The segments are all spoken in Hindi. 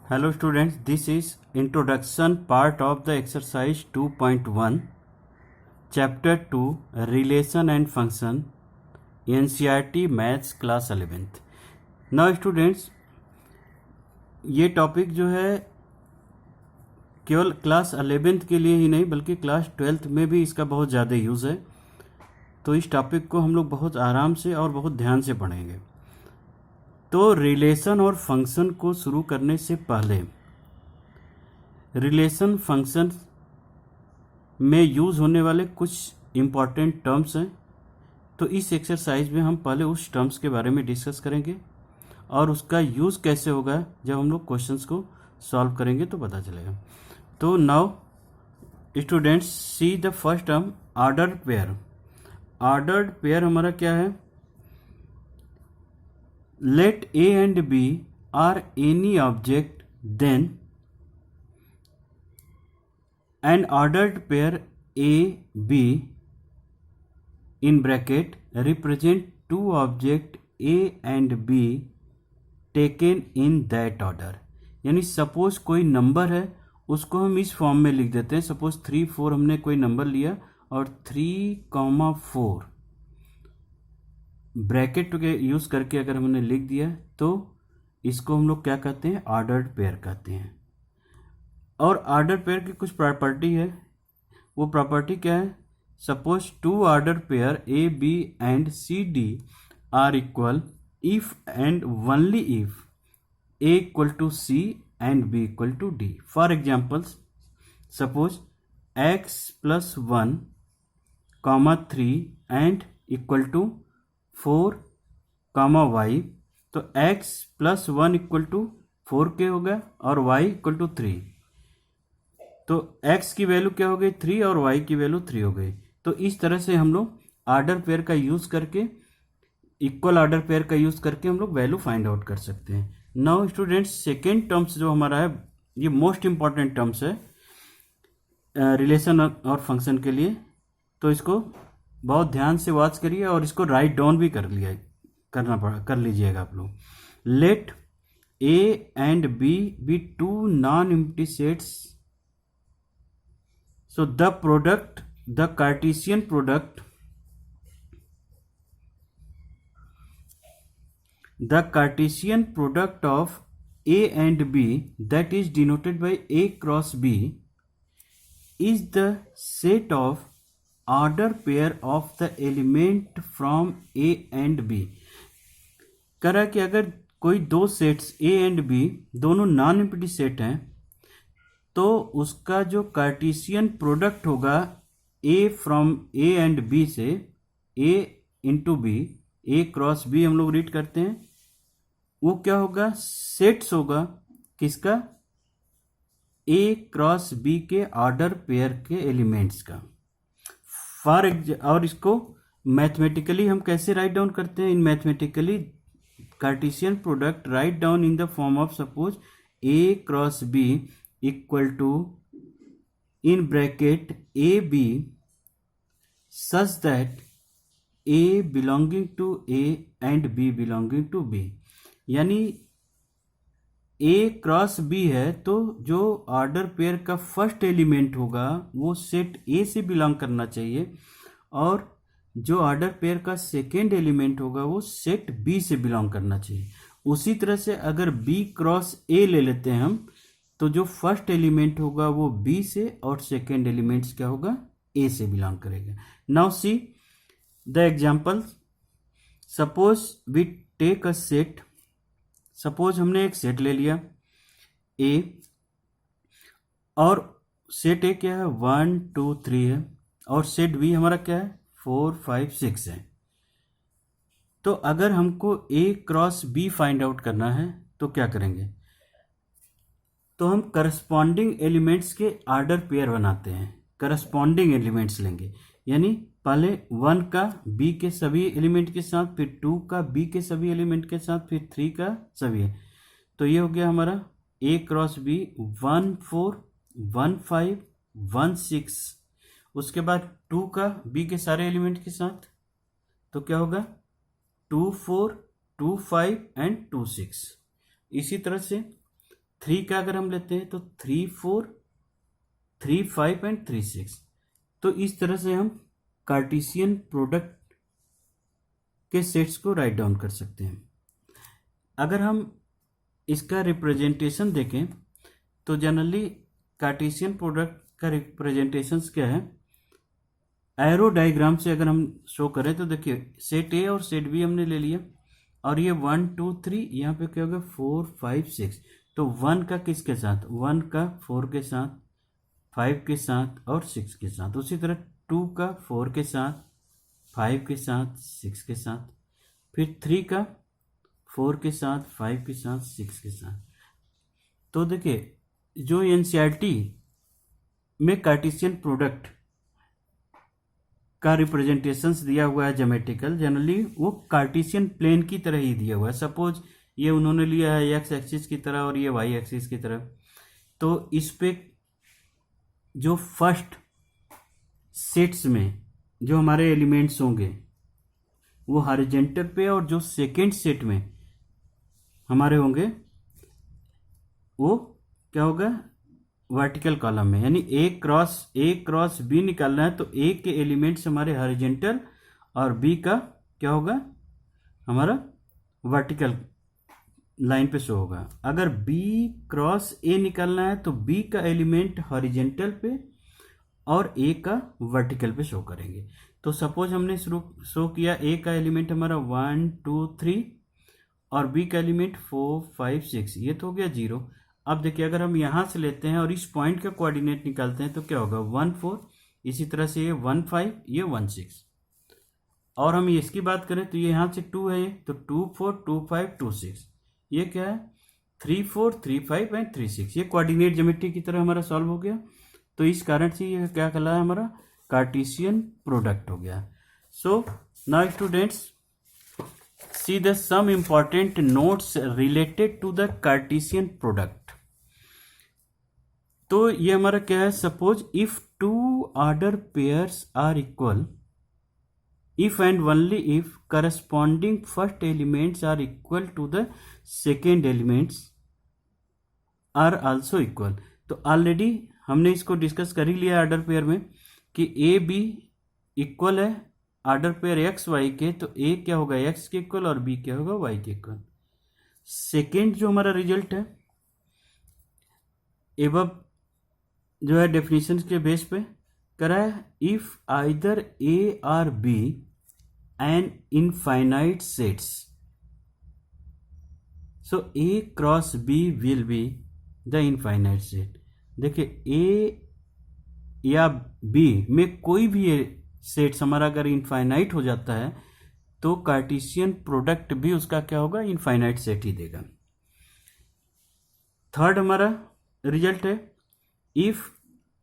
Hello students, this is introduction part of the exercise 2.1 chapter 2 relation and function NCERT maths class 11th. Now students, ये टॉपिक जो है केवल क्लास 11th के लिए ही नहीं बल्कि क्लास 12th में भी इसका बहुत ज़्यादा यूज़ है। तो इस टॉपिक को हम लोग बहुत आराम से और बहुत ध्यान से पढ़ेंगे। तो रिलेशन और फंक्शन को शुरू करने से पहले रिलेशन फंक्शन में यूज़ होने वाले कुछ इम्पॉर्टेंट टर्म्स हैं। तो इस एक्सरसाइज में हम पहले उस टर्म्स के बारे में डिस्कस करेंगे और उसका यूज़ कैसे होगा जब हम लोग क्वेश्चंस को सॉल्व करेंगे तो पता चलेगा। तो now students see the first term ordered pair. Ordered pair हमारा क्या है? Let A and B are any object, then an ordered pair A, B in bracket represent two object A and B taken in that order। यानी सपोज कोई नंबर है उसको हम इस फॉर्म में लिख देते हैं। सपोज 3, 4 हमने कोई नंबर लिया और 3, 4 ब्रैकेट के यूज़ करके अगर हमने लिख दिया तो इसको हम लोग क्या कहते हैं? ऑर्डर्ड पेयर कहते हैं। और ऑर्डर पेयर की कुछ प्रॉपर्टी है। वो प्रॉपर्टी क्या है? Suppose two order pair A B and C D are equal if and only if A equal to C and B equal to D. For examples, suppose X plus 1 comma 3 and equal to 4 comma Y. तो x प्लस 1 इक्वल टू 4 के हो गया और y इक्वल टू 3। तो x की वैल्यू क्या हो गई? 3 और y की वैल्यू 3 हो गई। तो इस तरह से हम लोग ऑर्डर पेयर का यूज़ करके, इक्वल ऑर्डर पेयर का यूज़ करके हम लोग वैल्यू फाइंड आउट कर सकते हैं। नाउ स्टूडेंट्स, सेकेंड टर्म्स जो हमारा है ये मोस्ट इंपॉर्टेंट टर्म्स है रिलेशन और फंक्शन के लिए। तो इसको बहुत ध्यान से वॉच करिए और इसको राइट डाउन भी कर लीजिएगा आप लोग। Let A and B two non empty sets. So the Cartesian product of A and B that is denoted by A cross B is the set of order pair of the element from A and B. कह रहा है कि अगर कोई दो सेट्स ए एंड बी दोनों नॉन एम्प्टी सेट हैं तो उसका जो कार्टेशियन प्रोडक्ट होगा A from A and B से, A into B, A cross B हम लोग रीड करते हैं, वो क्या होगा? सेट्स होगा किसका? ए क्रॉस बी के ऑर्डर पेयर के एलिमेंट्स का। और इसको मैथमेटिकली हम कैसे राइट डाउन करते हैं? In mathematically Cartesian product write down in the form of suppose A cross B equal to in bracket A B such that A belonging to A and B belonging to B. यानी ए क्रॉस बी है तो जो ऑर्डर पेयर का फर्स्ट एलिमेंट होगा वो सेट ए से बिलोंग करना चाहिए और जो ऑर्डर पेयर का सेकेंड एलिमेंट होगा वो सेट बी से बिलोंग करना चाहिए। उसी तरह से अगर बी क्रॉस ए ले लेते हैं हम तो जो फर्स्ट एलिमेंट होगा वो बी से और सेकेंड एलिमेंट्स क्या होगा? ए से बिलोंग करेगा। Now see the example. Suppose we take a set. Suppose हमने एक सेट ले लिया ए और सेट ए क्या है? 1 2 3 है और सेट बी हमारा क्या है? 4 5 6 है। तो अगर हमको ए क्रॉस बी फाइंड आउट करना है तो क्या करेंगे? तो हम करस्पॉन्डिंग एलिमेंट्स के ऑर्डर पेयर बनाते हैं। करस्पॉन्डिंग एलिमेंट्स लेंगे, यानी पहले 1 का बी के सभी एलिमेंट के साथ, फिर 2 का बी के सभी एलिमेंट के साथ, फिर 3 का सभी है। तो ये हो गया हमारा ए क्रॉस बी 1 4 1 5 1 6। उसके बाद 2 का बी के सारे एलिमेंट के साथ, तो क्या होगा? 2 4 2 5 एंड 2 6। इसी तरह से 3 का अगर हम लेते हैं तो 3 4 3 5 एंड 3 6। तो इस तरह से हम कार्टेशियन प्रोडक्ट के सेट्स को राइट डाउन कर सकते हैं। अगर हम इसका रिप्रेजेंटेशन देखें तो जनरली कार्टेशियन प्रोडक्ट का रिप्रेजेंटेशन क्या है, एरो डायग्राम से अगर हम शो करें तो देखिए सेट ए और सेट बी हमने ले लिया, और ये 1 2 3 यहाँ पे क्या होगा 4 5 6। तो 1 का किसके साथ, 1 का 4 के साथ, 5 के साथ और 6 के साथ। उसी तरह 2 का 4 के साथ, 5 के साथ, 6 के साथ। फिर 3 का 4 के साथ, 5 के साथ, 6 के साथ। तो देखिए जो एनसीईआरटी में कार्टेशियन प्रोडक्ट का रिप्रेजेंटेशंस दिया हुआ है ज्योमेट्रिकल, जनरली वो कार्टेशियन प्लेन की तरह ही दिया हुआ है। सपोज ये उन्होंने लिया है एक्स एक्सिस की तरह और ये वाई एक्सिस की तरह, तो इस पे जो फर्स्ट सेट्स में जो हमारे एलिमेंट्स होंगे वो हॉरिजॉन्टल पे, और जो सेकेंड सेट में हमारे होंगे वो क्या होगा वर्टिकल कॉलम में। यानी ए क्रॉस बी निकालना है तो ए के एलिमेंट्स हमारे हॉरिजॉन्टल और बी का क्या होगा हमारा वर्टिकल लाइन पे शो होगा। अगर बी क्रॉस ए निकालना है तो बी का एलिमेंट हॉरिजॉन्टल पे और ए का वर्टिकल पे शो करेंगे। तो सपोज हमने शो किया ए का एलिमेंट हमारा 1 2 3 और बी का एलिमेंट 4 5 6, ये तो हो गया 0। अब देखिए अगर हम यहाँ से लेते हैं और इस पॉइंट का कोऑर्डिनेट निकालते हैं तो क्या होगा 1 4, इसी तरह से ये 1 5, ये 1 6। और हम इसकी बात करें तो ये यहाँ से 2 है, तो 2 4 2 5 2 6। ये क्या है 3 4 3 5 एंड 3 6। ये कोऑर्डिनेट ज्योमेट्री की तरह हमारा सॉल्व हो गया। तो इस कारण से ये क्या कहलाया हमारा कार्टेशियन प्रोडक्ट हो गया। So now students see the some important notes related to the Cartesian product। तो ये हमारा क्या है, suppose if two order pairs are equal, if and only if corresponding first elements are equal to the second elements are also equal। तो ऑलरेडी हमने इसको डिस्कस कर ही लिया ऑर्डर पेयर में कि ए बी इक्वल है ऑर्डर पेयर एक्स वाई के, तो ए क्या होगा एक्स के इक्वल और बी क्या होगा वाई के इक्वल। सेकेंड जो हमारा रिजल्ट है एवं जो है डेफिनेशन के बेस पे करा है, if either A or B an infinite sets, so A cross B will be the infinite set. देखिए ए या बी में कोई भी सेट्स हमारा अगर इनफाइनाइट हो जाता है तो कार्टेशियन प्रोडक्ट भी उसका क्या होगा इनफाइनाइट सेट ही देगा। थर्ड हमारा रिजल्ट है, if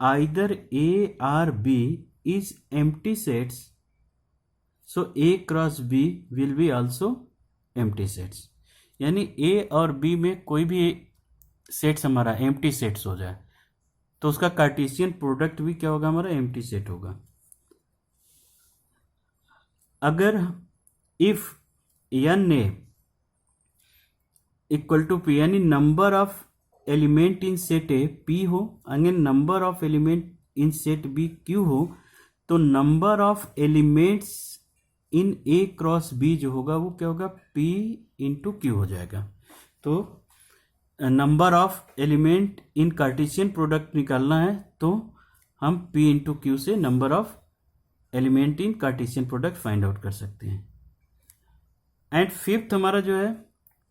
either A or B is empty sets, so A cross B will be also empty sets. यानी ए और बी में कोई भी सेट्स हमारा एम्प्टी सेट्स हो जाए तो उसका कार्टेशियन प्रोडक्ट भी क्या होगा हमारा एम्प्टी सेट होगा। अगर if n A equal to P, यानी number of element in set A P हो, again number of element in set B Q हो, तो number of elements in A cross B जो होगा वो क्या होगा पी इंटू क्यू हो जाएगा। तो number of element in Cartesian product निकालना है तो हम पी इंटू क्यू से number of element in Cartesian product find out कर सकते हैं। एंड फिफ्थ हमारा जो है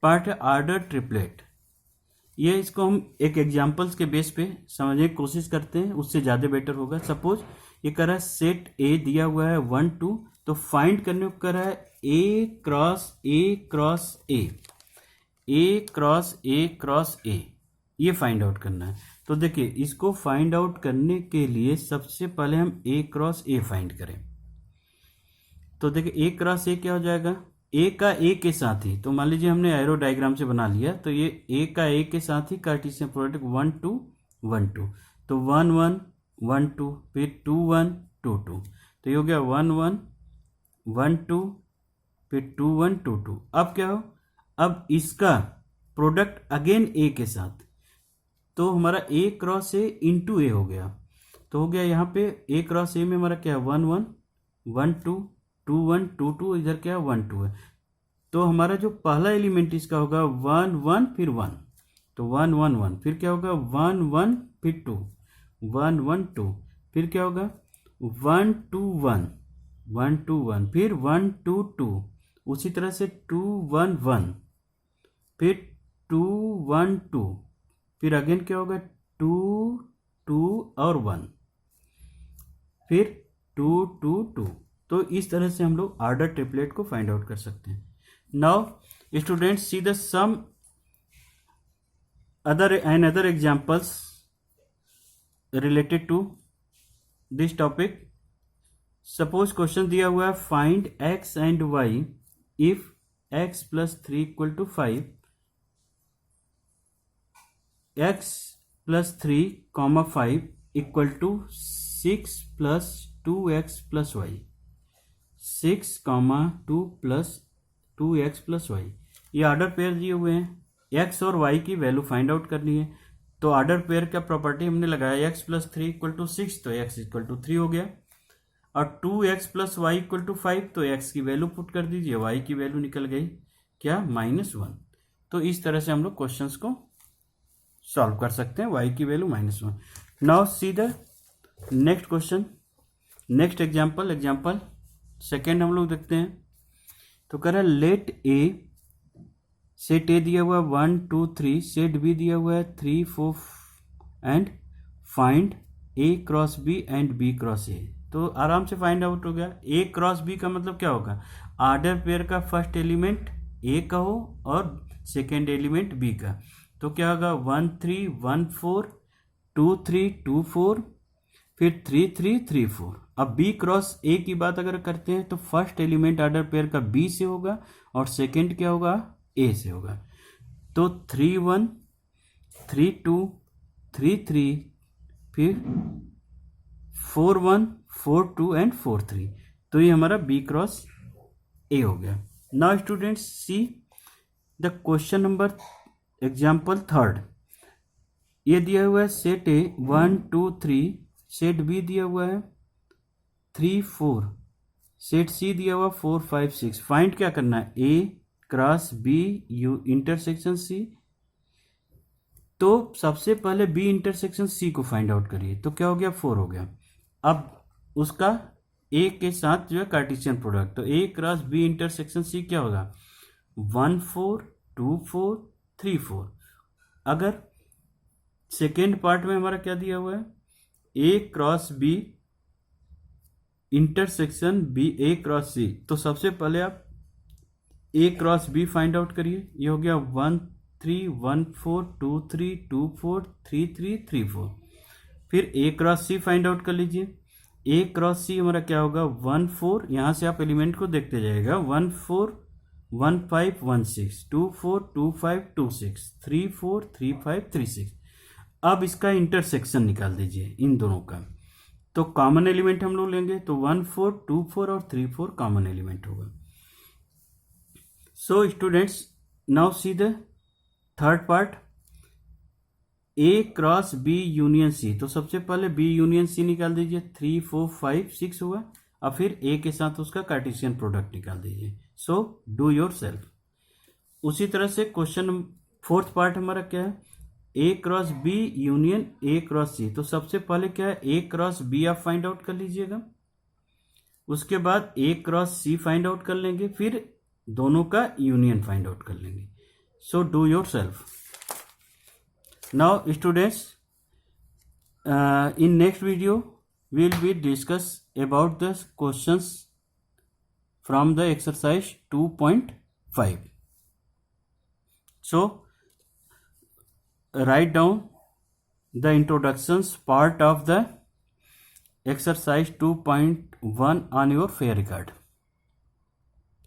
पार्ट है ऑर्डर ट्रिपलेट। ये इसको हम एक एग्जांपल्स के बेस पे समझने की कोशिश करते हैं, उससे ज़्यादा बेटर होगा। सपोज ये कर रहा है सेट ए दिया हुआ है 1 2, तो फाइंड करने को कर रहा है A cross A cross A, A cross A cross A, ये फाइंड आउट करना है। तो देखिए इसको फाइंड आउट करने के लिए सबसे पहले हम ए क्रॉस ए फाइंड करें। तो देखिए ए क्रॉस ए क्या हो जाएगा, ए का ए के साथ ही, तो मान लीजिए हमने एरो डायग्राम से बना लिया, तो ये ए का ए के साथ ही कार्टेशियन प्रोडक्ट 1 2 1 2, तो 1 1 1 2, फिर 2 1 2 2, तो ये हो गया 1 1 1 2, फिर 2 1 2 2। अब क्या हो, अब इसका प्रोडक्ट अगेन ए के साथ, तो हमारा ए क्रॉस ए इंटू ए हो गया, तो हो गया यहाँ पे ए क्रॉस ए में हमारा क्या है 1 1 1 2 2 1 2 2, इधर क्या है 1 2 है। तो हमारा जो पहला एलिमेंट इसका होगा 1 1 फिर 1, तो 1 1 1, फिर क्या होगा 1 1 फिर 2 1 1 2, फिर क्या होगा 1 2 1 1 2 1, फिर 1 2 2, उसी तरह से 2 1 1, फिर 2 1 2, फिर अगेन क्या होगा 2 2 और 1, फिर 2 2 2। तो इस तरह से हम लोग ऑर्डर ट्रिपलेट को फाइंड आउट कर सकते हैं। Now students see the some other examples related to this topic. Suppose question दिया हुआ है find x and y if x plus 3 equal to 5, x plus 3 comma 5 equal to 6 plus 2x plus y, 6 comma 2 plus 2x plus y। ये ऑर्डर पेयर दिए हुए हैं, x और y की वैल्यू फाइंड आउट करनी है। तो ऑर्डर पेयर का प्रॉपर्टी हमने लगाया x प्लस 3 इक्वल टू 6, तो x इक्वल टू 3 हो गया, और 2x plus Y equal to 5, तो x की वैल्यू पुट कर दीजिए, y की वैल्यू निकल गई क्या -1। तो इस तरह से हम लोग क्वेश्चंस को सॉल्व कर सकते हैं, y की value -1। Now see the next question, next example second हम लोग देखते हैं। तो कह रहा है लेट ए, सेट ए दिया हुआ है 1 2 3, सेट बी दिया हुआ है 3 4 and find A cross B and B cross A. तो आराम से फाइंड आउट हो गया। ए क्रॉस बी का मतलब क्या होगा, ऑर्डर पेयर का फर्स्ट एलिमेंट ए का हो और सेकेंड एलिमेंट बी का। तो क्या होगा 1 3 1 4 2 3 2 4, फिर 3 3 3 4। अब बी क्रॉस ए की बात अगर करते हैं तो फर्स्ट एलिमेंट ऑर्डर पेयर का बी से होगा और सेकेंड क्या होगा ए से होगा। तो 3 1 3 2 3 3, फिर 4 1 4 2 एंड 4 3। तो ये हमारा बी क्रॉस ए हो गया। Now students see the question number example third. ये दिया हुआ है सेट ए 1 2 3, सेट बी दिया हुआ है 3 4, सेट सी दिया हुआ 4 5 6। फाइंड क्या करना है, A cross B U intersection C. तो सबसे पहले बी इंटरसेक्शन सी को फाइंड आउट करिए, तो क्या हो गया 4 हो गया। अब उसका ए के साथ जो है कार्टेशियन प्रोडक्ट, तो ए क्रॉस बी इंटरसेक्शन सी क्या होगा 1 4 2 4 3 4। अगर सेकेंड पार्ट में हमारा क्या दिया हुआ है, A cross B intersection B A cross C, तो सबसे पहले आप ए क्रॉस बी फाइंड आउट करिए। ये हो गया 1 3 1 4 2 3 2 4 3 3 3 4। फिर ए क्रॉस सी फाइंड आउट कर लीजिए। ए क्रॉस सी हमारा क्या होगा 1 4, यहाँ से आप एलिमेंट को देखते जाएगा 1 4 1 5 1 6 2 4 2 5 2 6 3 4 3 5 3 6। अब इसका इंटरसेक्शन निकाल दीजिए इन दोनों का। तो कॉमन एलिमेंट हम लोग लेंगे, तो 1 4 2 4 और 3 4 कॉमन एलिमेंट होगा। So students now see the third part, A cross B union C. तो सबसे पहले बी यूनियन सी निकाल दीजिए, 3 4 5 6 हुआ, और फिर ए के साथ उसका कार्टेशियन प्रोडक्ट निकाल दीजिए। So do yourself. उसी तरह से क्वेश्चन फोर्थ पार्ट हमारा क्या है, A cross B union A cross C. तो सबसे पहले क्या है, ए क्रॉस बी आप फाइंड आउट कर लीजिएगा, उसके बाद A cross C find out कर लेंगे, फिर दोनों का यूनियन फाइंड आउट कर लेंगे। सो do your self. Now students in next video we'll be discuss about the questions from the exercise 2.5. So write down the introductions part of the exercise 2.1 on your fair record.